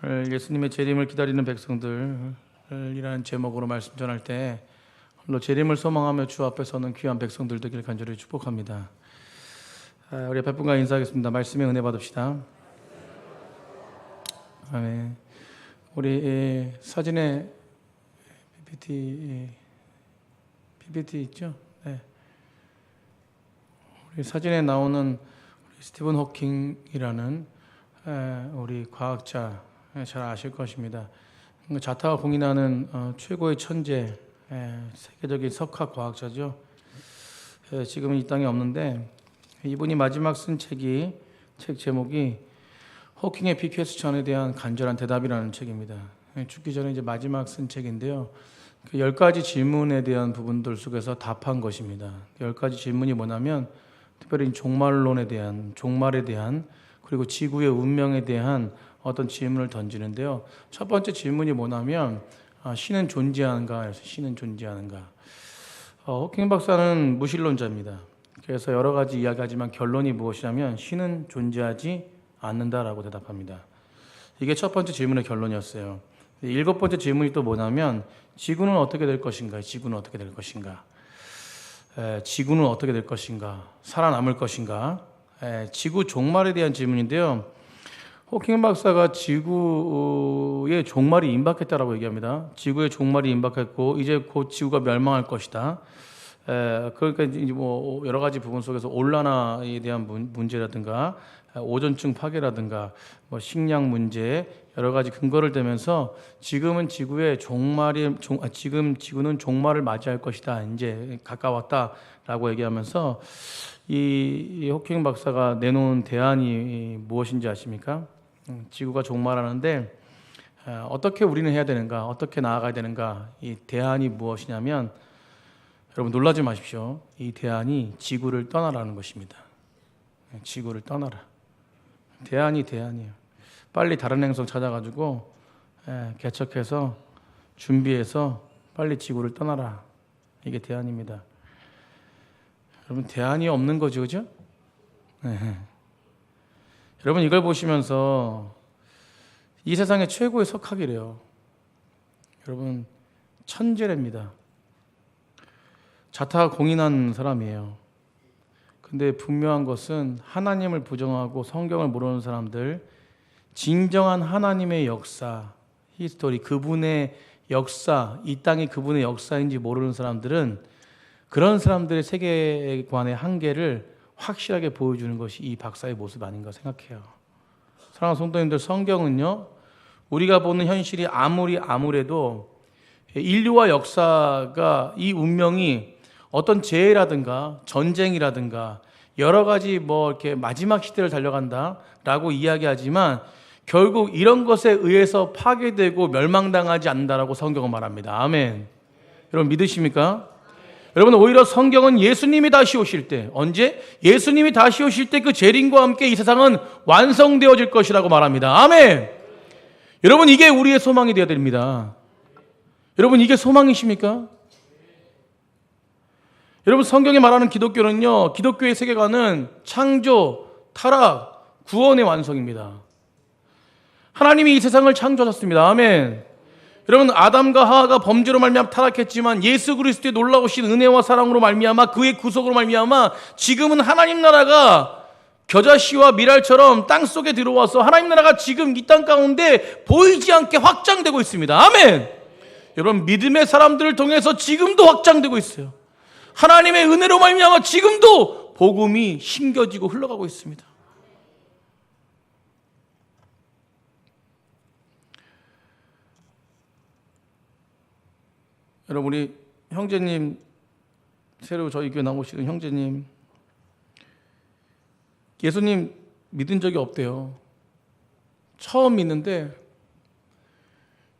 예수님의 재림을 기다리는 백성들이라는 제목으로 말씀 전할 때 홀로 재림을 소망하며 주 앞에 서는 귀한 백성들 되길 간절히 축복합니다. 우리 옆에 분과 인사하겠습니다. 말씀의 은혜 받읍시다. 아멘. 우리 사진에 PPT 있죠? 네. 우리 사진에 나오는 스티븐 호킹이라는 우리 과학자 잘 아실 것입니다. 자타가 공인하는 최고의 천재, 세계적인 석학 과학자죠. 지금은 이 땅에 없는데 이분이 마지막 쓴 책 제목이 호킹의 PQS천에 대한 간절한 대답이라는 책입니다. 죽기 전에 이제 마지막 쓴 책인데요. 그 10가지 질문에 대한 부분들 속에서 답한 것입니다. 10가지 질문이 뭐냐면 특별히 종말에 대한 그리고 지구의 운명에 대한 어떤 질문을 던지는데요. 첫 번째 질문이 뭐냐면 신은 존재하는가? 신은 존재하는가? 호킹 박사는 무신론자입니다. 그래서 여러 가지 이야기하지만 결론이 무엇이냐면 신은 존재하지 않는다라고 대답합니다. 이게 첫 번째 질문의 결론이었어요. 7번째 질문이 또 뭐냐면 지구는 어떻게 될 것인가? 지구는 어떻게 될 것인가? 지구는 어떻게 될 것인가? 살아남을 것인가? 지구 종말에 대한 질문인데요. 호킹 박사가 지구의 종말이 임박했다라고 얘기합니다. 지구의 종말이 임박했고 이제 곧 지구가 멸망할 것이다. 그러니까 이제 뭐 여러 가지 부분 속에서 온난화에 대한 문제라든가 오존층 파괴라든가 뭐 식량 문제 여러 가지 근거를 대면서 지금은 지구의 지금 지구는 종말을 맞이할 것이다. 이제 가까웠다라고 얘기하면서 이 호킹 박사가 내놓은 대안이 무엇인지 아십니까? 지구가 종말하는데 어떻게 우리는 해야 되는가? 어떻게 나아가야 되는가? 이 대안이 무엇이냐면 여러분 놀라지 마십시오. 이 대안이 지구를 떠나라는 것입니다. 지구를 떠나라. 대안이에요. 빨리 다른 행성 찾아가지고 개척해서 준비해서 빨리 지구를 떠나라. 이게 대안입니다. 여러분 대안이 없는 거죠, 그죠? 네. 여러분 이걸 보시면서 이 세상의 최고의 석학이래요. 여러분 천재랍니다. 자타가 공인한 사람이에요. 근데 분명한 것은 하나님을 부정하고 성경을 모르는 사람들, 진정한 하나님의 역사, 히스토리, 그분의 역사, 이 땅이 그분의 역사인지 모르는 사람들은 그런 사람들의 세계관의 한계를 확실하게 보여주는 것이 이 박사의 모습 아닌가 생각해요. 사랑하는 성도님들, 성경은요, 우리가 보는 현실이 아무래도 인류와 역사가 이 운명이 어떤 재해라든가 전쟁이라든가 여러 가지 뭐 이렇게 마지막 시대를 달려간다라고 이야기하지만 결국 이런 것에 의해서 파괴되고 멸망당하지 않는다라고 성경은 말합니다. 아멘. 여러분 믿으십니까? 여러분 오히려 성경은 예수님이 다시 오실 때 언제? 예수님이 다시 오실 때 그 재림과 함께 이 세상은 완성되어질 것이라고 말합니다. 아멘. 여러분 이게 우리의 소망이 되어야 됩니다. 여러분 이게 소망이십니까? 여러분 성경이 말하는 기독교는요, 기독교의 세계관은 창조, 타락, 구원의 완성입니다. 하나님이 이 세상을 창조하셨습니다. 아멘. 여러분 아담과 하와가 범죄로 말미암아 타락했지만 예수 그리스도의 놀라우신 은혜와 사랑으로 말미암아 그의 구속으로 말미암아 지금은 하나님 나라가 겨자씨와 미랄처럼 땅 속에 들어와서 하나님 나라가 지금 이 땅 가운데 보이지 않게 확장되고 있습니다. 아멘. 여러분 믿음의 사람들을 통해서 지금도 확장되고 있어요. 하나님의 은혜로 말미암아 지금도 복음이 심겨지고 흘러가고 있습니다. 여러분 우리 형제님, 새로 저희 교회 나오시는 형제님, 예수님 믿은 적이 없대요. 처음 믿는데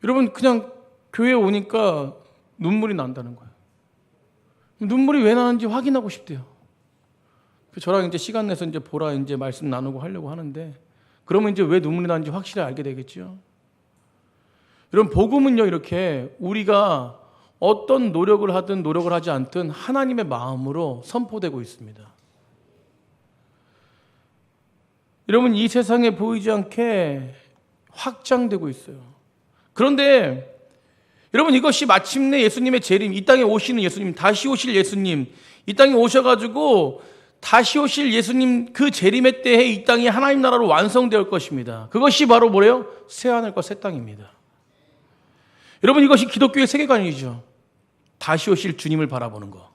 여러분 그냥 교회에 오니까 눈물이 난다는 거예요. 눈물이 왜 나는지 확인하고 싶대요. 저랑 이제 시간 내서 이제 보라 이제 말씀 나누고 하려고 하는데 그러면 이제 왜 눈물이 나는지 확실히 알게 되겠죠. 여러분 복음은요 이렇게 우리가 어떤 노력을 하든 노력을 하지 않든 하나님의 마음으로 선포되고 있습니다. 여러분 이 세상에 보이지 않게 확장되고 있어요. 그런데 여러분, 이것이 마침내 예수님의 재림, 이 땅에 오시는 예수님, 다시 오실 예수님, 이 땅에 오셔가지고 다시 오실 예수님 그 재림의 때에 이 땅이 하나님 나라로 완성될 것입니다. 그것이 바로 뭐래요? 새 하늘과 새 땅입니다. 여러분, 이것이 기독교의 세계관이죠. 다시 오실 주님을 바라보는 거.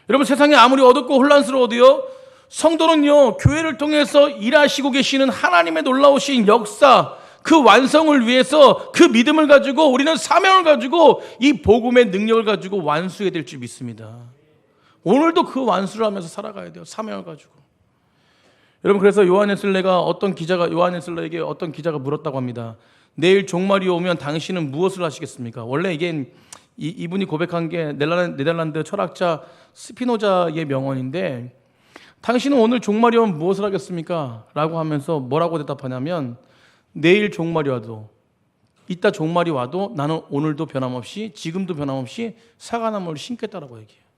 여러분, 세상이 아무리 어둡고 혼란스러워도요, 성도는요, 교회를 통해서 일하시고 계시는 하나님의 놀라우신 역사, 그 완성을 위해서 그 믿음을 가지고 우리는 사명을 가지고 이 복음의 능력을 가지고 완수해야 될 줄 믿습니다. 오늘도 그 완수를 하면서 살아가야 돼요. 사명을 가지고. 여러분, 그래서 요한에슬레에게 어떤 기자가 물었다고 합니다. 내일 종말이 오면 당신은 무엇을 하시겠습니까? 원래 이게 이분이 고백한 게 네덜란드 철학자 스피노자의 명언인데, 당신은 오늘 종말이 오면 무엇을 하겠습니까? 라고 하면서 뭐라고 대답하냐면, 내일 종말이 와도, 이따 종말이 와도 나는 오늘도 변함없이, 지금도 변함없이 사과나무를 심겠다라고 얘기해요.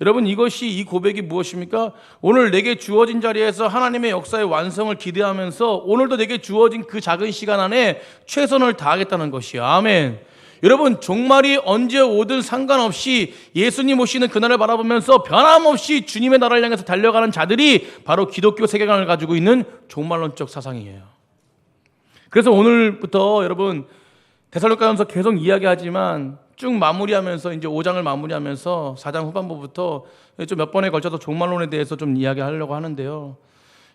여러분, 이 고백이 무엇입니까? 오늘 내게 주어진 자리에서 하나님의 역사의 완성을 기대하면서 오늘도 내게 주어진 그 작은 시간 안에 최선을 다하겠다는 것이요. 아멘. 여러분, 종말이 언제 오든 상관없이 예수님 오시는 그날을 바라보면서 변함없이 주님의 나라를 향해서 달려가는 자들이 바로 기독교 세계관을 가지고 있는 종말론적 사상이에요. 그래서 오늘부터 여러분, 데살로니가전서 계속 이야기하지만 쭉 마무리하면서 이제 5장을 마무리하면서 4장 후반부부터 좀 몇 번에 걸쳐서 종말론에 대해서 좀 이야기하려고 하는데요.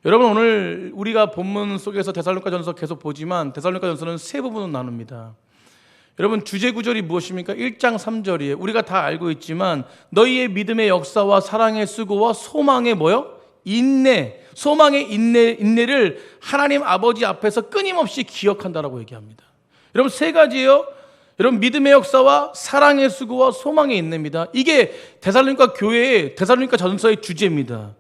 여러분, 오늘 우리가 본문 속에서 데살로니가전서 계속 보지만 데살로니가전서는 세 부분으로 나눕니다. 여러분, 주제 구절이 무엇입니까? 1장 3절이에요. 우리가 다 알고 있지만 너희의 믿음의 역사와 사랑의 수고와 소망의 뭐요? 인내. 소망의 인내를 하나님 아버지 앞에서 끊임없이 기억한다라고 얘기합니다. 여러분, 세 가지예요. 여러분, 믿음의 역사와 사랑의 수고와 소망의 인내입니다. 이게 데살로니가 교회의 데살로니가 전서의 주제입니다.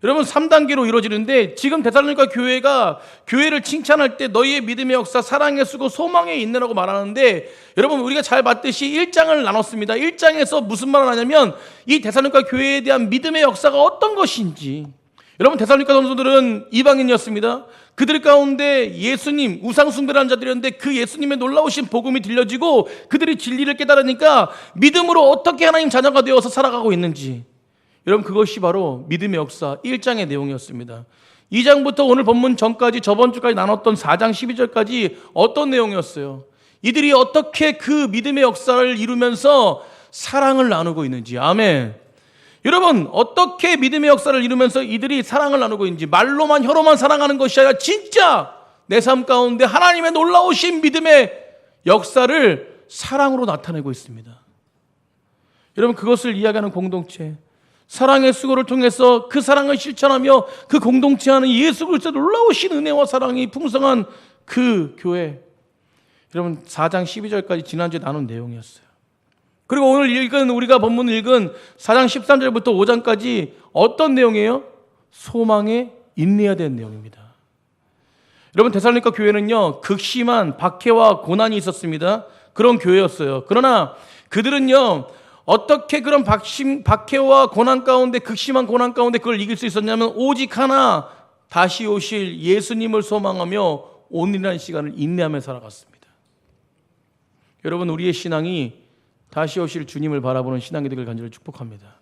여러분, 3단계로 이루어지는데, 지금 데살로니가 교회가 교회를 칭찬할 때 너희의 믿음의 역사, 사랑의 수고, 소망의 인내라고 말하는데, 여러분, 우리가 잘 봤듯이 1장을 나눴습니다. 1장에서 무슨 말을 하냐면 이 데살로니가 교회에 대한 믿음의 역사가 어떤 것인지. 여러분, 데살로니가 성도들은 이방인이었습니다. 그들 가운데 예수님, 우상숭배라는 자들이었는데 그 예수님의 놀라우신 복음이 들려지고 그들이 진리를 깨달으니까 믿음으로 어떻게 하나님 자녀가 되어서 살아가고 있는지, 여러분, 그것이 바로 믿음의 역사 1장의 내용이었습니다. 2장부터 오늘 본문 전까지, 저번 주까지 나눴던 4장 12절까지 어떤 내용이었어요? 이들이 어떻게 그 믿음의 역사를 이루면서 사랑을 나누고 있는지. 아멘. 여러분, 어떻게 믿음의 역사를 이루면서 이들이 사랑을 나누고 있는지, 말로만 혀로만 사랑하는 것이 아니라 진짜 내 삶 가운데 하나님의 놀라우신 믿음의 역사를 사랑으로 나타내고 있습니다. 여러분, 그것을 이야기하는 공동체, 사랑의 수고를 통해서 그 사랑을 실천하며 그 공동체 안에 예수 그리스도의 놀라우신 은혜와 사랑이 풍성한 그 교회. 여러분, 4장 12절까지 지난주에 나눈 내용이었어요. 그리고 오늘 우리가 본문을 읽은 4장 13절부터 5장까지 어떤 내용이에요? 소망에 인내해야 되는 내용입니다. 여러분, 데살로니가 교회는요, 극심한 박해와 고난이 있었습니다. 그런 교회였어요. 그러나 그들은요, 어떻게 그런 박해와 고난 가운데, 극심한 고난 가운데 그걸 이길 수 있었냐면 오직 하나, 다시 오실 예수님을 소망하며 오늘이라는 시간을 인내하며 살아갔습니다. 여러분, 우리의 신앙이 다시 오실 주님을 바라보는 신앙이 되길 간절히 축복합니다.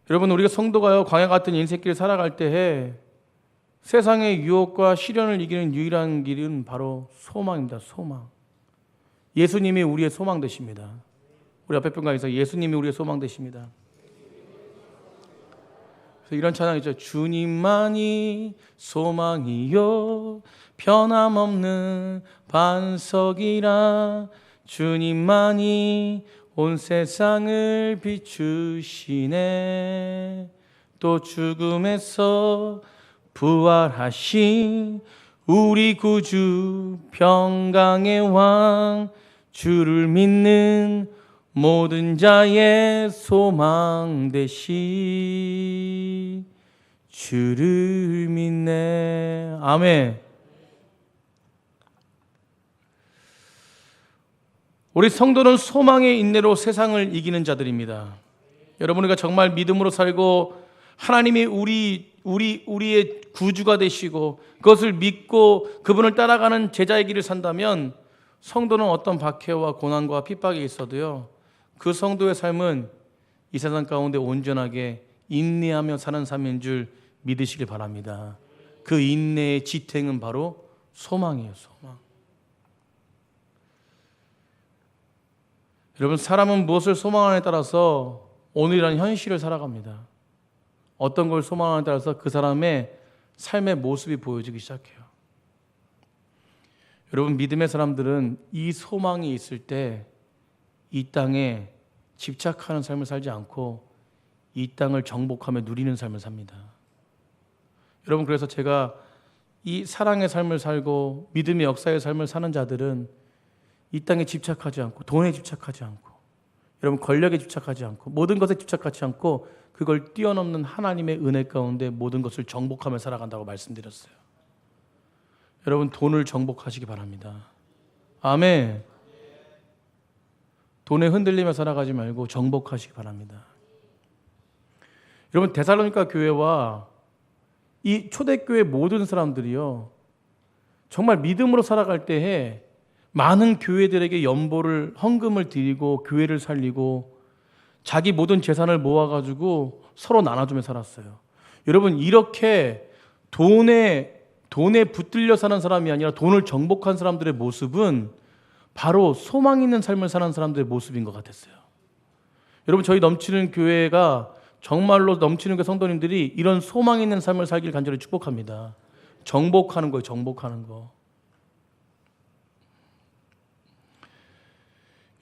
여러분, 우리가 성도가요, 광야 같은 인생길을 살아갈 때에 세상의 유혹과 시련을 이기는 유일한 길은 바로 소망입니다. 소망. 예수님이 우리의 소망 되십니다. 우리 앞에 평가에서 예수님이 우리의 소망 되십니다. 그래서 이런 찬양이 있죠. 주님만이 소망이요 변함없는 반석이라, 주님만이 온 세상을 비추시네. 또 죽음에서 부활하신 우리 구주 평강의 왕, 주를 믿는 모든 자의 소망 되시. 주를 믿네. 아멘. 우리 성도는 소망의 인내로 세상을 이기는 자들입니다. 여러분, 우리가 정말 믿음으로 살고 하나님이 우리의 구주가 되시고 그것을 믿고 그분을 따라가는 제자의 길을 산다면 성도는 어떤 박해와 고난과 핍박이 있어도요, 그 성도의 삶은 이 세상 가운데 온전하게 인내하며 사는 삶인 줄 믿으시길 바랍니다. 그 인내의 지탱은 바로 소망이에요. 소망. 여러분, 사람은 무엇을 소망하느냐에 따라서 오늘이라는 현실을 살아갑니다. 어떤 걸 소망하느냐에 따라서 그 사람의 삶의 모습이 보여지기 시작해요. 여러분, 믿음의 사람들은 이 소망이 있을 때 이 땅에 집착하는 삶을 살지 않고 이 땅을 정복하며 누리는 삶을 삽니다. 여러분, 그래서 제가 이 사랑의 삶을 살고 믿음의 역사의 삶을 사는 자들은 이 땅에 집착하지 않고, 돈에 집착하지 않고, 여러분 권력에 집착하지 않고, 모든 것에 집착하지 않고 그걸 뛰어넘는 하나님의 은혜 가운데 모든 것을 정복하며 살아간다고 말씀드렸어요. 여러분, 돈을 정복하시기 바랍니다. 아멘. 돈에 흔들리며 살아가지 말고 정복하시기 바랍니다. 여러분, 데살로니가 교회와 이 초대교회 모든 사람들이요, 정말 믿음으로 살아갈 때에 많은 교회들에게 연보를, 헌금을 드리고 교회를 살리고 자기 모든 재산을 모아가지고 서로 나눠주며 살았어요. 여러분, 이렇게 돈에 붙들려 사는 사람이 아니라 돈을 정복한 사람들의 모습은 바로 소망 있는 삶을 사는 사람들의 모습인 것 같았어요. 여러분, 저희 넘치는 교회가 정말로 넘치는 그 성도님들이 이런 소망 있는 삶을 살길 간절히 축복합니다. 정복하는 거예요. 정복하는 거.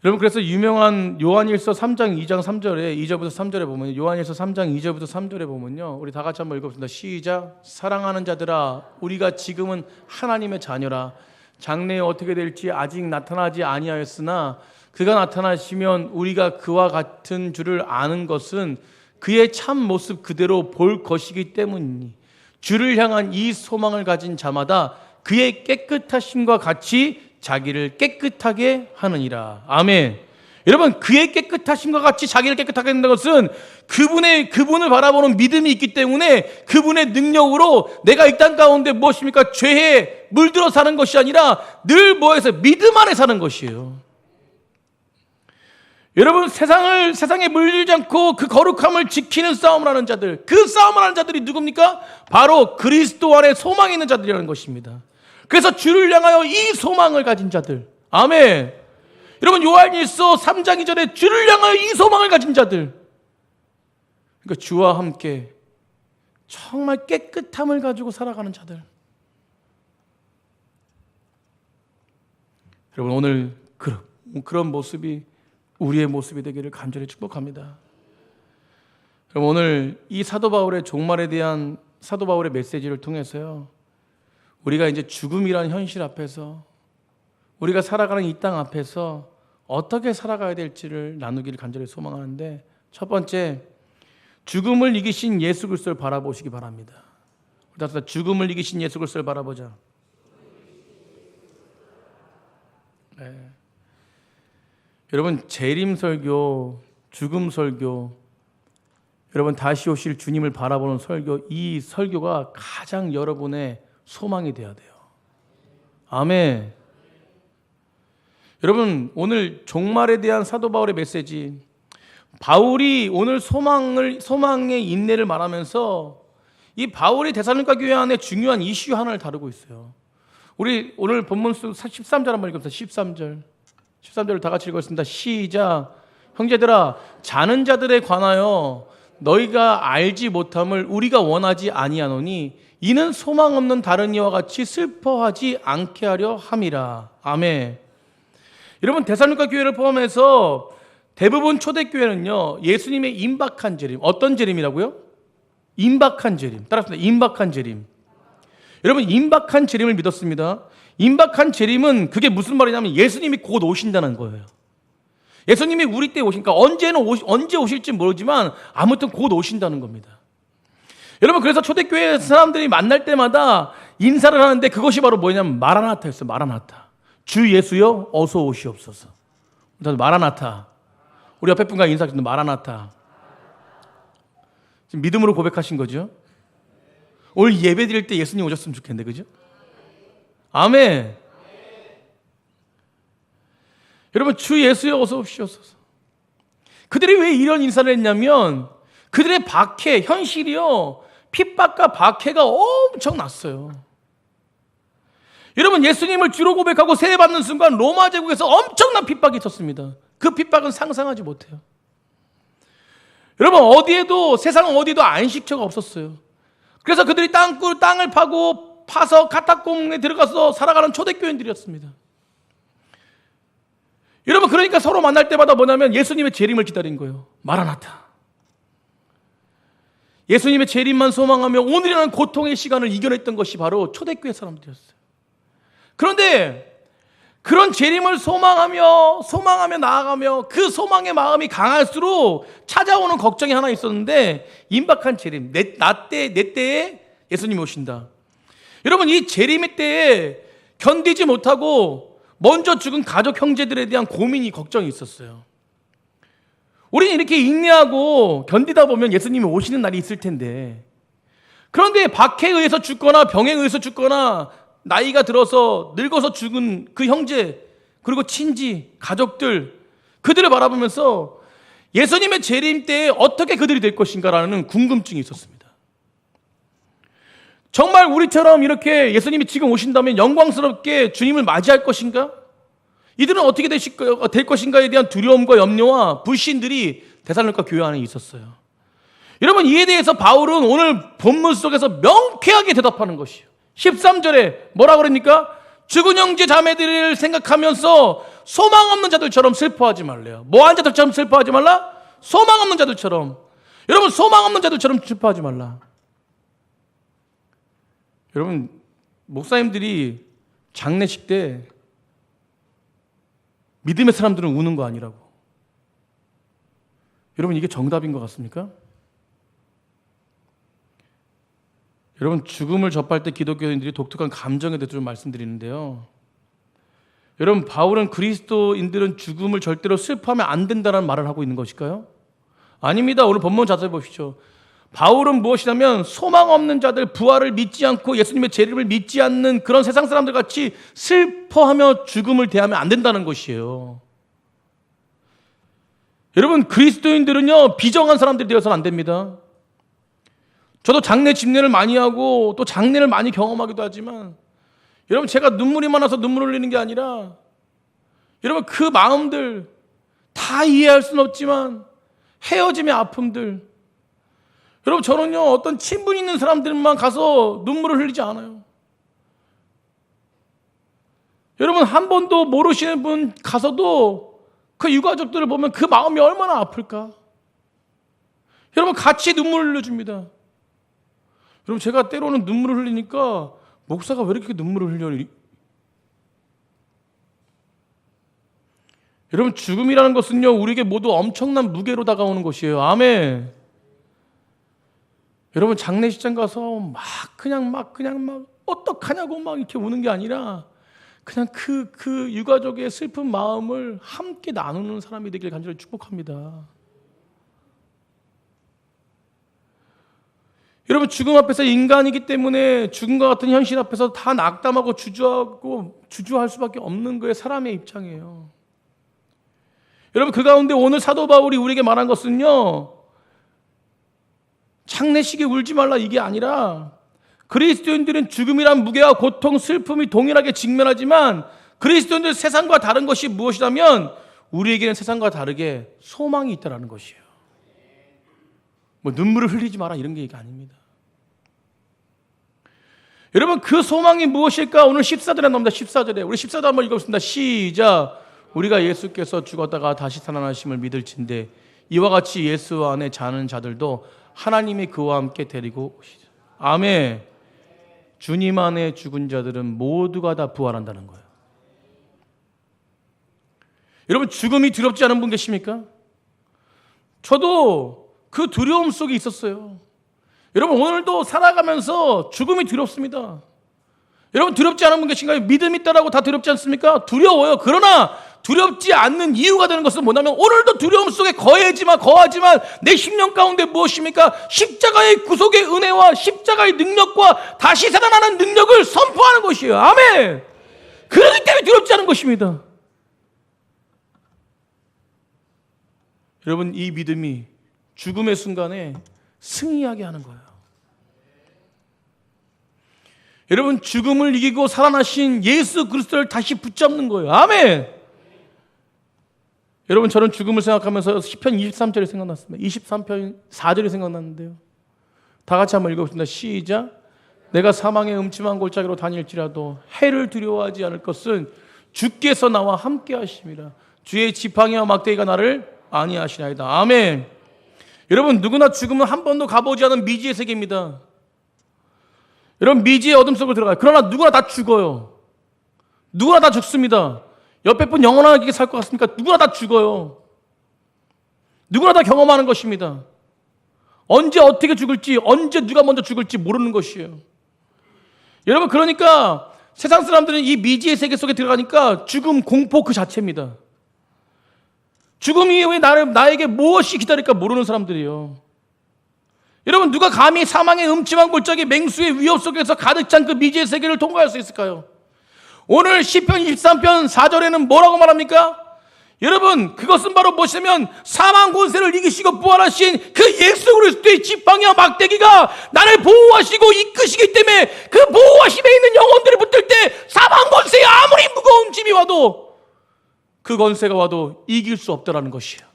여러분, 그래서 유명한 요한일서 3장 2장 3절에 2절부터 3절에 보면, 요한일서 3장 2절부터 3절에 보면요, 우리 다 같이 한번 읽어봅시다. 시작. 사랑하는 자들아, 우리가 지금은 하나님의 자녀라. 장래에 어떻게 될지 아직 나타나지 아니하였으나 그가 나타나시면 우리가 그와 같은 줄을 아는 것은 그의 참 모습 그대로 볼 것이기 때문이니 주를 향한 이 소망을 가진 자마다 그의 깨끗하심과 같이 자기를 깨끗하게 하느니라. 아멘. 여러분, 그의 깨끗하심과 같이 자기를 깨끗하게 한다는 것은 그분을 바라보는 믿음이 있기 때문에 그분의 능력으로 내가 이 땅 가운데 무엇입니까? 죄에 물들어 사는 것이 아니라 늘 뭐에서 믿음 안에 사는 것이에요. 여러분, 세상에 물들지 않고 그 거룩함을 지키는 싸움을 하는 자들, 그 싸움을 하는 자들이 누굽니까? 바로 그리스도 안에 소망이 있는 자들이라는 것입니다. 그래서 주를 향하여 이 소망을 가진 자들. 아멘. 여러분, 요한일서 3장 2절에 주를 향하여 이 소망을 가진 자들, 그러니까 주와 함께 정말 깨끗함을 가지고 살아가는 자들. 여러분, 오늘 그런 모습이 우리의 모습이 되기를 간절히 축복합니다. 여러분, 오늘 이 사도 바울의 종말에 대한 사도 바울의 메시지를 통해서요, 우리가 이제 죽음이라는 현실 앞에서, 우리가 살아가는 이 땅 앞에서 어떻게 살아가야 될지를 나누기를 간절히 소망하는데, 첫 번째, 죽음을 이기신 예수 그리스도를 바라보시기 바랍니다. 우리 죽음을 이기신 예수 그리스도를 바라보자. 네. 여러분, 재림 설교, 죽음 설교, 여러분 다시 오실 주님을 바라보는 설교, 이 설교가 가장 여러분의 소망이 되어야 돼요. 아멘. 여러분, 오늘 종말에 대한 사도 바울의 메시지, 바울이 오늘 소망의 인내를 말하면서 이 바울이 데살로니가 교회 안에 중요한 이슈 하나를 다루고 있어요. 우리 오늘 본문 13절 한번 읽읍시다. 13절을 다 같이 읽었습니다. 시작. 형제들아, 자는 자들에 관하여 너희가 알지 못함을 우리가 원하지 아니하노니 이는 소망 없는 다른 이와 같이 슬퍼하지 않게 하려 함이라. 아멘. 여러분, 데살로니가 교회를 포함해서 대부분 초대교회는요, 예수님의 임박한 재림. 어떤 재림이라고요? 임박한 재림. 따라합시다. 임박한 재림. 여러분, 임박한 재림을 믿었습니다. 임박한 재림은 그게 무슨 말이냐면 예수님이 곧 오신다는 거예요. 예수님이 우리 때 오시니까 언제 오실지 모르지만 아무튼 곧 오신다는 겁니다. 여러분, 그래서 초대교회 사람들이 만날 때마다 인사를 하는데 그것이 바로 뭐냐면 마라나타였어요. 마라나타. 주 예수여 어서 오시옵소서. 마라나타. 우리 옆에 분과 인사하시는 마라나타. 지금 믿음으로 고백하신 거죠? 올 예배 드릴 때 예수님 오셨으면 좋겠는데, 그죠? 아멘. 여러분, 주 예수여 어서 오시옵소서. 그들이 왜 이런 인사를 했냐면 그들의 박해, 현실이요, 핍박과 박해가 엄청 났어요. 여러분, 예수님을 주로 고백하고 세례받는 순간 로마 제국에서 엄청난 핍박이 있었습니다. 그 핍박은 상상하지 못해요. 여러분, 어디에도, 세상 어디에도 안식처가 없었어요. 그래서 그들이 땅을 파서 카타콤에 들어가서 살아가는 초대교인들이었습니다. 여러분, 그러니까 서로 만날 때마다 뭐냐면 예수님의 재림을 기다린 거예요. 마라나타. 예수님의 재림만 소망하며 오늘이라는 고통의 시간을 이겨냈던 것이 바로 초대교회 사람들이었어요. 그런데 그런 재림을 소망하며 나아가며 그 소망의 마음이 강할수록 찾아오는 걱정이 하나 있었는데, 임박한 재림, 내 때에 예수님이 오신다. 여러분, 이 재림의 때에 견디지 못하고 먼저 죽은 가족 형제들에 대한 고민이, 걱정이 있었어요. 우리는 이렇게 인내하고 견디다 보면 예수님이 오시는 날이 있을 텐데, 그런데 박해에 의해서 죽거나 병에 의해서 죽거나 나이가 들어서 늙어서 죽은 그 형제, 그리고 친지, 가족들, 그들을 바라보면서 예수님의 재림 때에 어떻게 그들이 될 것인가라는 궁금증이 있었습니다. 정말 우리처럼 이렇게 예수님이 지금 오신다면 영광스럽게 주님을 맞이할 것인가? 이들은 어떻게 될 것인가에 대한 두려움과 염려와 불신들이 데살로니가 교회 안에 있었어요. 여러분, 이에 대해서 바울은 오늘 본문 속에서 명쾌하게 대답하는 것이에요. 13절에 뭐라 그럽니까? 죽은 형제 자매들을 생각하면서 소망 없는 자들처럼 슬퍼하지 말래요. 뭐한 자들처럼 슬퍼하지 말라? 소망 없는 자들처럼. 여러분, 소망 없는 자들처럼 슬퍼하지 말라. 여러분, 목사님들이 장례식 때 믿음의 사람들은 우는 거 아니라고. 여러분, 이게 정답인 것 같습니까? 여러분, 죽음을 접할 때 기독교인들이 독특한 감정에 대해서 좀 말씀드리는데요. 여러분, 바울은 그리스도인들은 죽음을 절대로 슬퍼하면 안 된다는 말을 하고 있는 것일까요? 아닙니다. 오늘 본문 자세히 보십시오. 바울은 무엇이냐면 소망 없는 자들, 부활을 믿지 않고 예수님의 재림을 믿지 않는 그런 세상 사람들 같이 슬퍼하며 죽음을 대하면 안 된다는 것이에요. 여러분, 그리스도인들은요, 비정한 사람들이 되어서는 안 됩니다. 저도 장례 집례를 많이 하고 또 장례를 많이 경험하기도 하지만, 여러분, 제가 눈물이 많아서 눈물을 흘리는 게 아니라, 여러분, 그 마음들 다 이해할 수는 없지만 헤어짐의 아픔들, 여러분, 저는요, 어떤 친분 있는 사람들만 가서 눈물을 흘리지 않아요. 여러분, 한 번도 모르시는 분 가서도 그 유가족들을 보면 그 마음이 얼마나 아플까? 여러분, 같이 눈물을 흘려줍니다. 여러분, 제가 때로는 눈물을 흘리니까 목사가 왜 이렇게 눈물을 흘려? 여러분, 죽음이라는 것은요, 우리에게 모두 엄청난 무게로 다가오는 것이에요. 아멘. 여러분, 장례식장 가서 그냥 어떡하냐고 막 이렇게 우는 게 아니라 그냥 그 유가족의 슬픈 마음을 함께 나누는 사람이 되길 간절히 축복합니다. 여러분, 죽음 앞에서 인간이기 때문에 죽음과 같은 현실 앞에서 다 낙담하고 주저할 수밖에 없는 거예요. 사람의 입장이에요. 여러분, 그 가운데 오늘 사도 바울이 우리에게 말한 것은요, 장례식에 울지 말라 이게 아니라, 그리스도인들은 죽음이란 무게와 고통, 슬픔이 동일하게 직면하지만 그리스도인들 세상과 다른 것이 무엇이냐면 우리에게는 세상과 다르게 소망이 있다는 것이에요. 뭐 눈물을 흘리지 마라 이런 게 얘기 아닙니다. 여러분, 그 소망이 무엇일까? 오늘 14절에 나옵니다. 14절에 우리 14절 한번 읽어보겠습니다. 시작. 우리가 예수께서 죽었다가 다시 살아나심을 믿을진대 이와 같이 예수 안에 자는 자들도 하나님이 그와 함께 데리고 오시죠. 아멘. 주님 안에 죽은 자들은 모두가 다 부활한다는 거예요. 여러분, 죽음이 두렵지 않은 분 계십니까? 저도 그 두려움 속에 있었어요. 여러분, 오늘도 살아가면서 죽음이 두렵습니다. 여러분, 두렵지 않은 분 계신가요? 믿음 있다라고 다 두렵지 않습니까? 두려워요. 그러나 두렵지 않는 이유가 되는 것은 뭐냐면 오늘도 두려움 속에 거하지만 내 심령 가운데 무엇입니까? 십자가의 구속의 은혜와 십자가의 능력과 다시 살아나는 능력을 선포하는 것이에요. 아멘. 그렇기 때문에 두렵지 않은 것입니다. 여러분, 이 믿음이 죽음의 순간에 승리하게 하는 거예요. 여러분, 죽음을 이기고 살아나신 예수 그리스도를 다시 붙잡는 거예요. 아멘. 여러분, 저는 죽음을 생각하면서 시편 23절이 생각났습니다. 23편 4절이 생각났는데요. 다 같이 한번 읽어봅시다. 시작. 내가 사망의 음침한 골짜기로 다닐지라도 해를 두려워하지 않을 것은 주께서 나와 함께 하심이라. 주의 지팡이와 막대기가 나를 안위하시나이다. 아멘. 여러분, 누구나 죽음은 한 번도 가보지 않은 미지의 세계입니다. 여러분, 미지의 어둠 속으로 들어가요. 그러나 누구나 다 죽어요. 누구나 다 죽습니다. 옆에 분 영원하게 살 것 같습니까? 누구나 다 죽어요. 누구나 다 경험하는 것입니다. 언제 어떻게 죽을지, 언제 누가 먼저 죽을지 모르는 것이에요. 여러분, 그러니까 세상 사람들은 이 미지의 세계 속에 들어가니까 죽음 공포 그 자체입니다. 죽음이 왜 나에게 무엇이 기다릴까 모르는 사람들이에요. 여러분, 누가 감히 사망의 음침한 골짜기 맹수의 위협 속에서 가득 찬 그 미지의 세계를 통과할 수 있을까요? 오늘 시편 23편 4절에는 뭐라고 말합니까? 여러분, 그것은 바로 무엇이냐면 사망 권세를 이기시고 부활하신 그 예수 그리스도의 지팡이와 막대기가 나를 보호하시고 이끄시기 때문에 그 보호하심에 있는 영혼들을 붙들 때 사망 권세에 아무리 무거운 짐이 와도 그 권세가 와도 이길 수 없다라는 것이에요.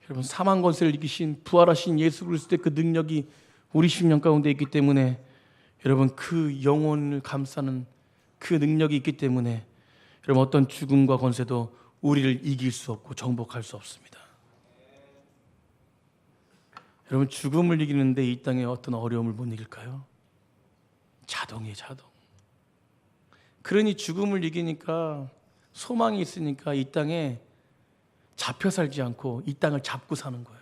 여러분, 사망 권세를 이기신 부활하신 예수 그리스도의 그 능력이 우리 심령 가운데 있기 때문에 여러분, 그 영혼을 감싸는 그 능력이 있기 때문에 여러분, 어떤 죽음과 권세도 우리를 이길 수 없고 정복할 수 없습니다. 여러분, 죽음을 이기는데 이 땅에 어떤 어려움을 못 이길까요? 자동이에요, 자동. 그러니 죽음을 이기니까 소망이 있으니까 이 땅에 잡혀 살지 않고 이 땅을 잡고 사는 거예요.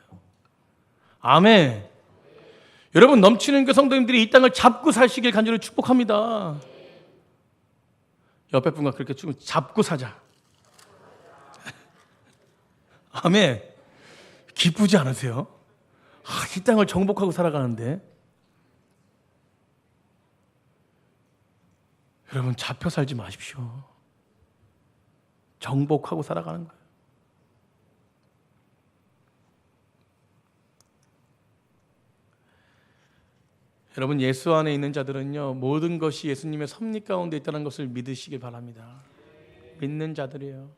아멘. 여러분, 넘치는 그 성도님들이 이 땅을 잡고 사시길 간절히 축복합니다. 옆에 분과 그렇게 잡고 사자. 아멘. 기쁘지 않으세요? 이 땅을 정복하고 살아가는데 여러분, 잡혀 살지 마십시오. 정복하고 살아가는 거예요. 여러분, 예수 안에 있는 자들은요, 모든 것이 예수님의 섭리 가운데 있다는 것을 믿으시길 바랍니다. 믿는 자들이에요.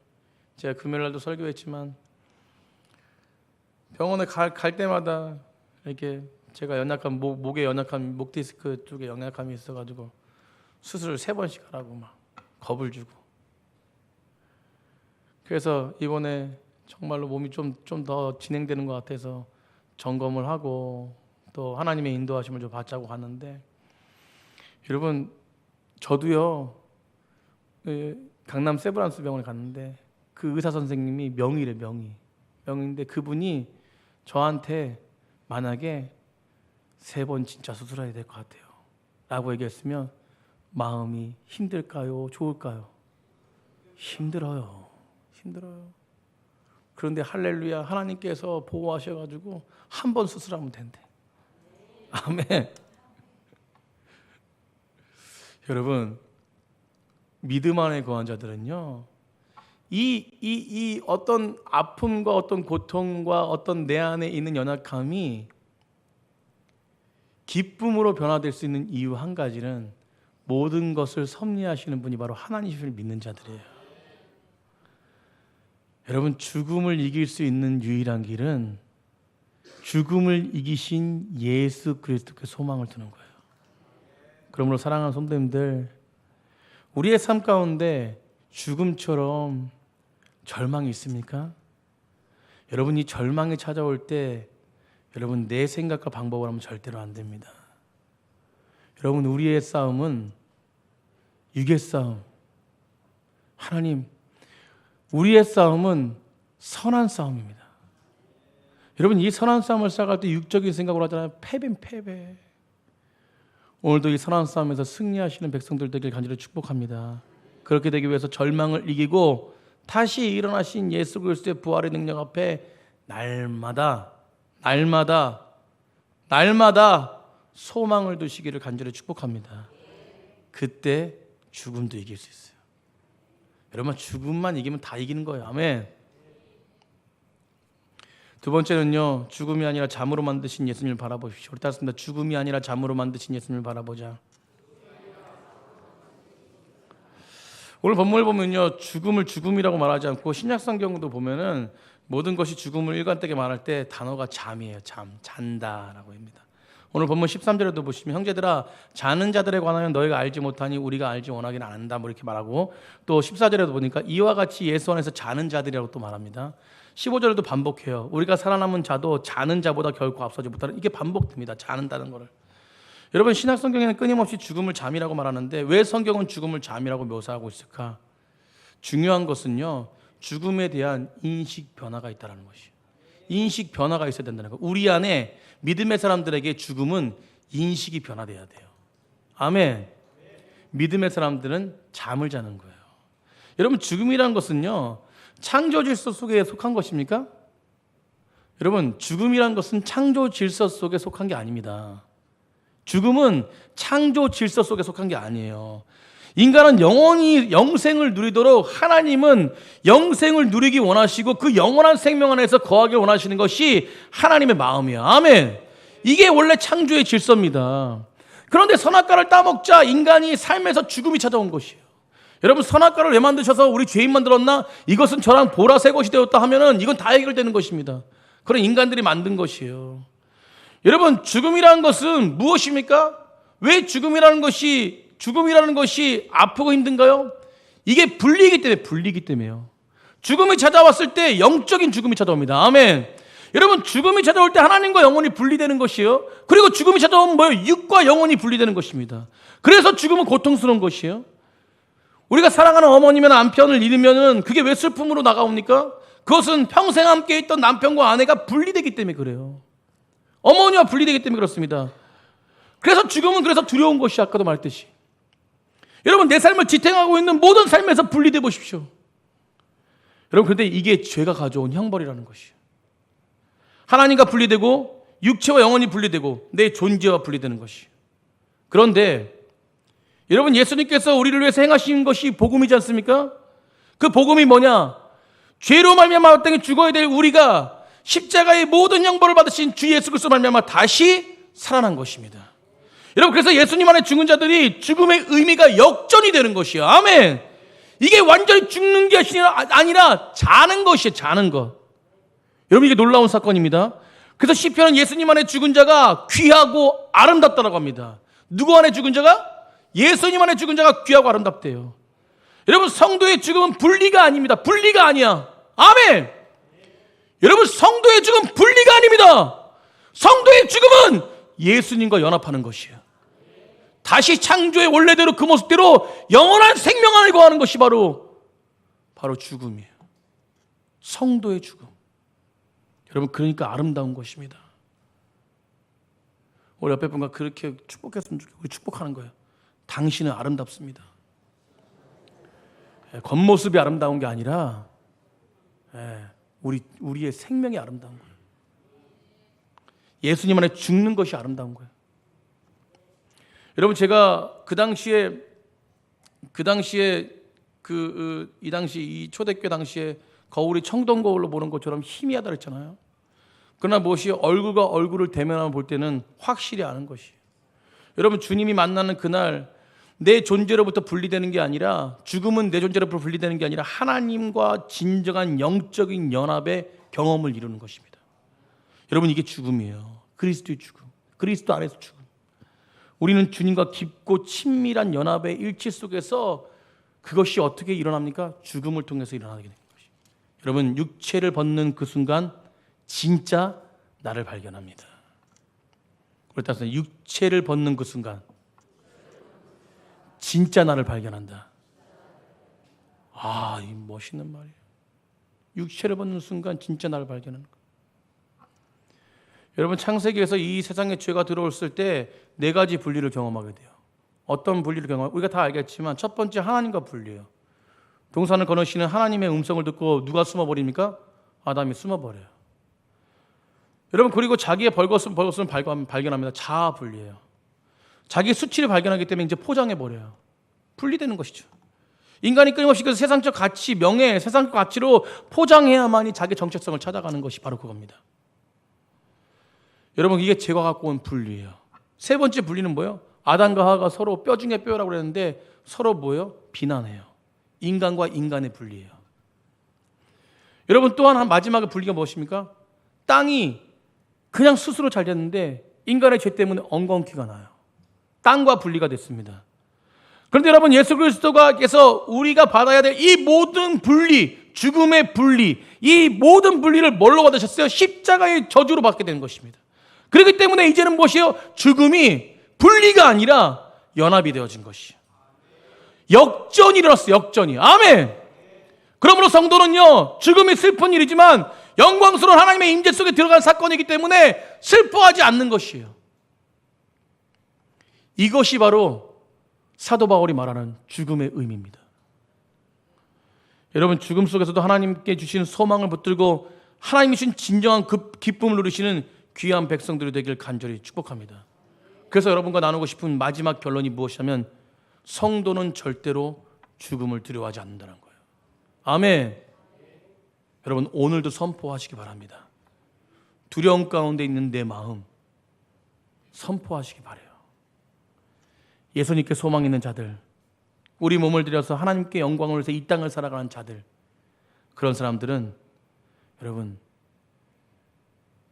제가 금요일날도 설교했지만 병원에 갈 때마다 이렇게 제가 연약한 목에 연약한 목 디스크 쪽에 연약함이 있어가지고 수술을 3번씩 하라고 막 겁을 주고, 그래서 이번에 정말로 몸이 좀 더 진행되는 것 같아서 점검을 하고 또 하나님의 인도하심을 좀 받자고 갔는데, 여러분, 저도요 강남 세브란스 병원에 갔는데 그 의사 선생님이 명의인데 그분이 저한테 만약에 3번 진짜 수술해야 될 것 같아요 라고 얘기했으면 마음이 힘들까요? 좋을까요? 힘들어요. 그런데 할렐루야, 하나님께서 보호하셔가지고 한 번 수술하면 된대. 아멘. 여러분, 믿음 안에 거한 자들은요, 이 어떤 아픔과 어떤 고통과 어떤 내 안에 있는 연약함이 기쁨으로 변화될 수 있는 이유 한 가지는 모든 것을 섭리하시는 분이 바로 하나님을 믿는 자들이에요. 여러분, 죽음을 이길 수 있는 유일한 길은 죽음을 이기신 예수 그리스도께 소망을 두는 거예요. 그러므로 사랑하는 성도님들, 우리의 삶 가운데 죽음처럼 절망이 있습니까? 여러분, 이 절망이 찾아올 때 여러분, 내 생각과 방법을 하면 절대로 안 됩니다. 여러분, 우리의 싸움은 육의 싸움. 하나님, 우리의 싸움은 선한 싸움입니다. 여러분, 이 선한 싸움을 싸갈 때 육적인 생각으로 하잖아요. 패배는 패배. 오늘도 이 선한 싸움에서 승리하시는 백성들 되길 간절히 축복합니다. 그렇게 되기 위해서 절망을 이기고 다시 일어나신 예수 그리스도의 부활의 능력 앞에 날마다 소망을 두시기를 간절히 축복합니다. 그때 죽음도 이길 수 있어요. 여러분, 죽음만 이기면 다 이기는 거예요. 아멘. 두 번째는요, 죽음이 아니라 잠으로 만드신 예수님을 바라보십시오. 우리 따뜻합니다. 죽음이 아니라 잠으로 만드신 예수님을 바라보자. 오늘 본문을 보면요, 죽음을 죽음이라고 말하지 않고 신약 성경도 보면은 모든 것이 죽음을 일관되게 말할 때 단어가 잠이에요. 잔다라고 합니다. 오늘 본문 13절에도 보시면 형제들아 자는 자들에 관하여 너희가 알지 못하니 우리가 알지 원하기는 않는다 뭐 이렇게 말하고, 또 14절에도 보니까 이와 같이 예수 안에서 자는 자들이라고 또 말합니다. 15절에도 반복해요. 우리가 살아남은 자도 자는 자보다 결코 앞서지 못하는, 이게 반복됩니다. 자는다는 거를. 여러분, 신약 성경에는 끊임없이 죽음을 잠이라고 말하는데 왜 성경은 죽음을 잠이라고 묘사하고 있을까? 중요한 것은요, 죽음에 대한 인식 변화가 있다는 것이에요. 인식 변화가 있어야 된다는 거예요. 우리 안에 믿음의 사람들에게 죽음은 인식이 변화돼야 돼요. 아멘. 믿음의 사람들은 잠을 자는 거예요. 여러분, 죽음이라는 것은요, 창조 질서 속에 속한 것입니까? 여러분, 죽음이란 것은 창조 질서 속에 속한 게 아닙니다. 죽음은 창조 질서 속에 속한 게 아니에요. 인간은 영원히 영생을 누리도록 하나님은 영생을 누리기 원하시고 그 영원한 생명 안에서 거하길 원하시는 것이 하나님의 마음이에요. 아멘. 이게 원래 창조의 질서입니다. 그런데 선악과를 따먹자 인간이 삶에서 죽음이 찾아온 것이에요. 여러분, 선악과를 왜 만드셔서 우리 죄인 만들었나? 이것은 저랑 보라색 옷이 되었다 하면은 이건 다 해결되는 것입니다. 그런 인간들이 만든 것이에요. 여러분, 죽음이라는 것은 무엇입니까? 왜 죽음이라는 것이 아프고 힘든가요? 이게 분리이기 때문에요. 죽음이 찾아왔을 때 영적인 죽음이 찾아옵니다. 아멘. 여러분, 죽음이 찾아올 때 하나님과 영혼이 분리되는 것이에요. 그리고 죽음이 찾아오면 뭐예요? 육과 영혼이 분리되는 것입니다. 그래서 죽음은 고통스러운 것이에요. 우리가 사랑하는 어머니나 남편을 잃으면은 그게 왜 슬픔으로 다가옵니까? 그것은 평생 함께 있던 남편과 아내가 분리되기 때문에 그래요. 어머니와 분리되기 때문에 그렇습니다. 그래서 죽음은 두려운 것이, 아까도 말했듯이. 여러분, 내 삶을 지탱하고 있는 모든 삶에서 분리돼 보십시오. 여러분, 그런데 이게 죄가 가져온 형벌이라는 것이에요. 하나님과 분리되고 육체와 영혼이 분리되고 내 존재와 분리되는 것이에요. 그런데 여러분, 예수님께서 우리를 위해서 행하신 것이 복음이지 않습니까? 그 복음이 뭐냐? 죄로 말미암아 땅에 죽어야 될 우리가 십자가의 모든 형벌을 받으신 주 예수 그리스도 말미암아 다시 살아난 것입니다. 여러분, 그래서 예수님 안에 죽은 자들이 죽음의 의미가 역전이 되는 것이에요. 아멘. 이게 완전히 죽는 게 아니라 자는 것이에요. 자는 것. 여러분, 이게 놀라운 사건입니다. 그래서 시편은 예수님 안에 죽은 자가 귀하고 아름답다라고 합니다. 누구 안에 죽은 자가? 예수님 안에 죽은 자가 귀하고 아름답대요. 여러분, 성도의 죽음은 분리가 아닙니다. 분리가 아니야. 아멘. 여러분, 성도의 죽음은 분리가 아닙니다. 성도의 죽음은 예수님과 연합하는 것이에요. 다시 창조의 원래대로 그 모습대로 영원한 생명 안에 거하는 것이 바로 죽음이에요. 성도의 죽음. 여러분, 그러니까 아름다운 것입니다. 우리 옆에 분과 그렇게 축복했으면 좋겠고, 우리 축복하는 거예요. 당신은 아름답습니다. 겉모습이 아름다운 게 아니라 우리의 생명이 아름다운 거예요. 예수님 안에 죽는 것이 아름다운 거예요. 여러분, 제가 이 당시 이 초대교회 당시에 거울이 청동 거울로 보는 것처럼 희미하다 그랬잖아요. 그러나 무엇이 얼굴과 얼굴을 대면하면 볼 때는 확실히 아는 것이에요. 여러분, 주님이 만나는 그날 내 존재로부터 분리되는 게 아니라, 죽음은 내 존재로부터 분리되는 게 아니라 하나님과 진정한 영적인 연합의 경험을 이루는 것입니다. 여러분, 이게 죽음이에요. 그리스도의 죽음, 그리스도 안에서 죽음. 우리는 주님과 깊고 친밀한 연합의 일치 속에서 그것이 어떻게 일어납니까? 죽음을 통해서 일어나게 되는 것이에요. 여러분, 육체를 벗는 그 순간 진짜 나를 발견합니다. 우리 따라서 육체를 벗는 그 순간 진짜 나를 발견한다. 이 멋있는 말이에요. 육체를 벗는 순간 진짜 나를 발견하는 거. 여러분, 창세기에서 이 세상에 죄가 들어왔을 때 네 가지 분리를 경험하게 돼요. 어떤 분리를 우리가 다 알겠지만 첫 번째, 하나님과 분리해요. 동산을 거느시는 하나님의 음성을 듣고 누가 숨어버립니까? 아담이 숨어버려요. 여러분, 그리고 자기의 벌것을 발견합니다. 자아 분리해요. 자기의 수치를 발견하기 때문에 이제 포장해버려요. 분리되는 것이죠. 인간이 끊임없이 그 세상적 가치, 명예, 세상적 가치로 포장해야만이 자기 정체성을 찾아가는 것이 바로 그겁니다. 여러분, 이게 죄가 갖고 온 분리예요. 세 번째 분리는 뭐예요? 아담과 하와가 서로 뼈 중에 뼈라고 그랬는데 서로 뭐예요? 비난해요. 인간과 인간의 분리예요. 여러분, 또한 마지막에 분리가 무엇입니까? 땅이 그냥 스스로 잘 됐는데 인간의 죄 때문에 엉겅퀴가 나요. 땅과 분리가 됐습니다. 그런데 여러분, 예수 그리스도가께서 우리가 받아야 될 이 모든 분리, 죽음의 분리, 이 모든 분리를 뭘로 받으셨어요? 십자가의 저주로 받게 된 것입니다. 그렇기 때문에 이제는 무엇이에요? 죽음이 분리가 아니라 연합이 되어진 것이에요. 역전이 일어났어요. 역전이. 아멘. 그러므로 성도는요, 죽음이 슬픈 일이지만 영광스러운 하나님의 임재 속에 들어간 사건이기 때문에 슬퍼하지 않는 것이에요. 이것이 바로 사도 바울이 말하는 죽음의 의미입니다. 여러분, 죽음 속에서도 하나님께 주시는 소망을 붙들고 하나님이 주신 진정한 기쁨을 누리시는 귀한 백성들이 되길 간절히 축복합니다. 그래서 여러분과 나누고 싶은 마지막 결론이 무엇이냐면 성도는 절대로 죽음을 두려워하지 않는다는 거예요. 아멘. 여러분, 오늘도 선포하시기 바랍니다. 두려움 가운데 있는 내 마음 선포하시기 바라요. 예수님께 소망 있는 자들, 우리 몸을 들여서 하나님께 영광을 위해서 이 땅을 살아가는 자들, 그런 사람들은 여러분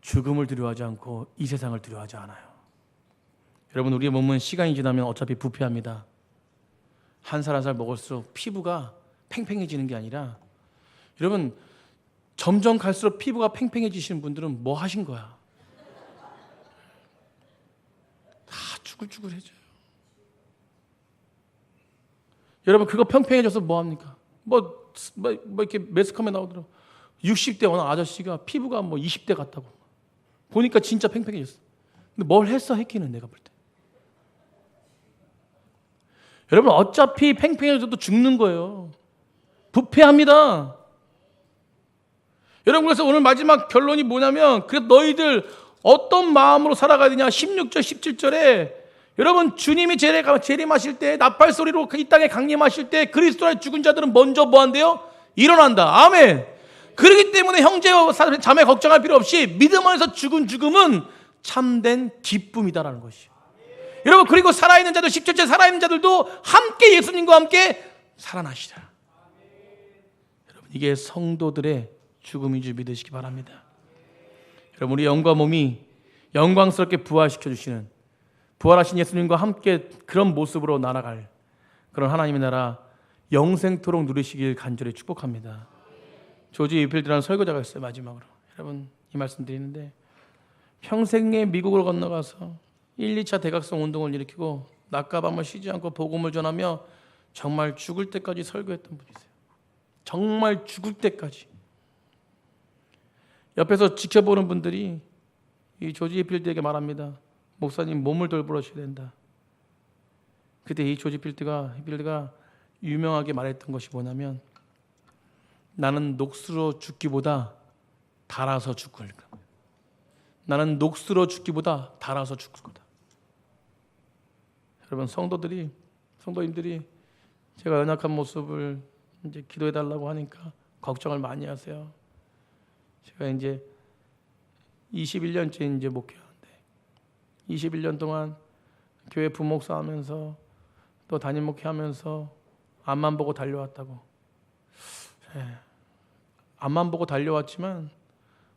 죽음을 두려워하지 않고 이 세상을 두려워하지 않아요. 여러분, 우리의 몸은 시간이 지나면 어차피 부패합니다. 한 살 한 살 먹을수록 피부가 팽팽해지는 게 아니라, 여러분, 점점 갈수록 피부가 팽팽해지시는 분들은 뭐 하신 거야? 다 쭈글쭈글해져요. 여러분, 그거 평평해져서 뭐 합니까? 뭐 이렇게 매스컴에 나오더라고. 60대 어느 아저씨가 피부가 뭐 20대 같다고. 보니까 진짜 팽팽해졌어. 근데 뭘 했어, 했기는 내가 볼 때. 여러분, 어차피 팽팽해져도 죽는 거예요. 부패합니다. 여러분, 그래서 오늘 마지막 결론이 뭐냐면, 그래서 너희들 어떤 마음으로 살아가야 되냐? 16절, 17절에 여러분, 주님이 재림하실 때, 나팔 소리로 이 땅에 강림하실 때 그리스도의 죽은 자들은 먼저 뭐 한대요? 일어난다. 아멘. 그렇기 때문에 형제와 자매 걱정할 필요 없이 믿음 안에서 죽은 죽음은 참된 기쁨이다라는 것이에요. 여러분, 그리고 살아있는 자들, 17절 살아있는 자들도 함께 예수님과 함께 살아나시라. 여러분, 이게 성도들의 죽음인 줄 믿으시기 바랍니다. 여러분, 우리 영과 몸이 영광스럽게 부활시켜 주시는, 부활하신 예수님과 함께 그런 모습으로 날아갈 그런 하나님의 나라 영생토록 누리시길 간절히 축복합니다. 조지 위필드라는 설교자가 있어요. 마지막으로 여러분, 이 말씀 드리는데, 평생에 미국을 건너가서 1, 2차 대각성 운동을 일으키고 낮과 밤을 쉬지 않고 복음을 전하며 정말 죽을 때까지 설교했던 분이세요. 정말 죽을 때까지. 옆에서 지켜보는 분들이 이 조지 위필드에게 말합니다. 목사님, 몸을 돌보셔야 된다. 그때 이 조지 위필드가 유명하게 말했던 것이 뭐냐면, 나는 녹슬어 죽기보다 달아서 죽을 거다. 나는 녹슬어 죽기보다 달아서 죽을 거다. 여러분, 성도님들이 제가 연약한 모습을 이제 기도해 달라고 하니까 걱정을 많이 하세요. 제가 이제 21년째 이제 목회하는데 21년 동안 교회 부목사 하면서 또 담임 목회하면서 앞만 보고 달려왔다고. 앞만 보고 달려왔지만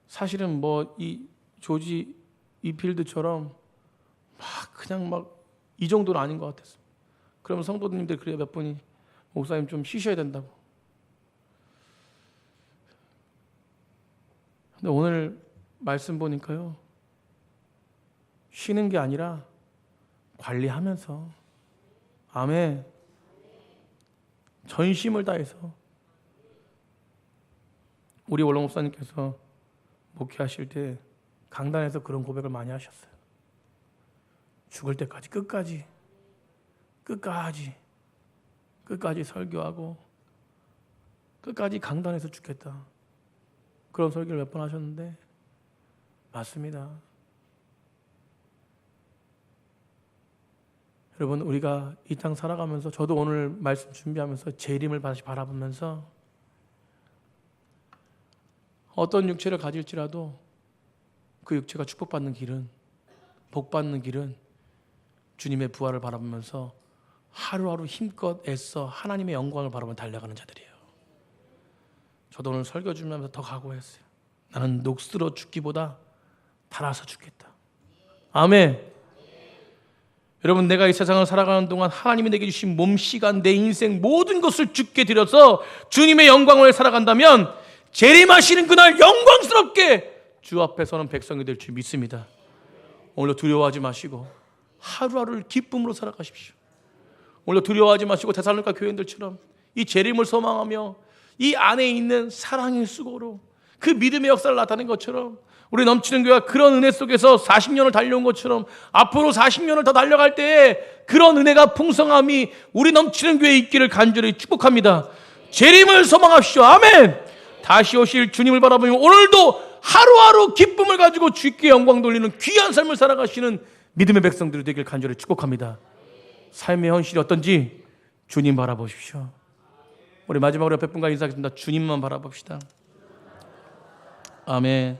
사실은 뭐 이 조지 위필드처럼 그냥 이 정도는 아닌 것 같았어요. 그러면 성도님들 그래요, 몇 분이 목사님 좀 쉬셔야 된다고. 근데 오늘 말씀 보니까요, 쉬는 게 아니라 관리하면서, 아멘, 전심을 다해서. 우리 원로 목사님께서 목회하실 때 강단에서 그런 고백을 많이 하셨어요. 죽을 때까지 끝까지 설교하고 끝까지 강단에서 죽겠다. 그런 설교를 몇 번 하셨는데 맞습니다. 여러분, 우리가 이 땅 살아가면서, 저도 오늘 말씀 준비하면서 재림을 다시 바라보면서 어떤 육체를 가질지라도 그 육체가 축복받는 길은, 복받는 길은 주님의 부활을 바라보면서 하루하루 힘껏 애써 하나님의 영광을 바라보며 달려가는 자들이에요. 저도 오늘 설교 준비하면서 더 각오했어요. 나는 녹슬어 죽기보다 달아서 죽겠다. 아멘. 여러분, 내가 이 세상을 살아가는 동안 하나님이 내게 주신 몸, 시간, 내 인생 모든 것을 주께 드려서 주님의 영광을 살아간다면 재림하시는 그날 영광스럽게 주 앞에 서는 백성이 될 줄 믿습니다. 오늘도 두려워하지 마시고 하루하루를 기쁨으로 살아가십시오. 오늘도 두려워하지 마시고 데살로니가 교인들처럼 이 재림을 소망하며 이 안에 있는 사랑의 수고로 그 믿음의 역사를 나타낸 것처럼 우리 넘치는 교회가 그런 은혜 속에서 40년을 달려온 것처럼 앞으로 40년을 더 달려갈 때에 그런 은혜가 풍성함이 우리 넘치는 교회에 있기를 간절히 축복합니다. 재림을 소망합시오. 아멘. 다시 오실 주님을 바라보며 오늘도 하루하루 기쁨을 가지고 주께 영광 돌리는 귀한 삶을 살아가시는 믿음의 백성들이 되길 간절히 축복합니다. 삶의 현실이 어떤지 주님 바라보십시오. 우리 마지막으로 옆에 분과 인사하겠습니다. 주님만 바라봅시다. 아멘.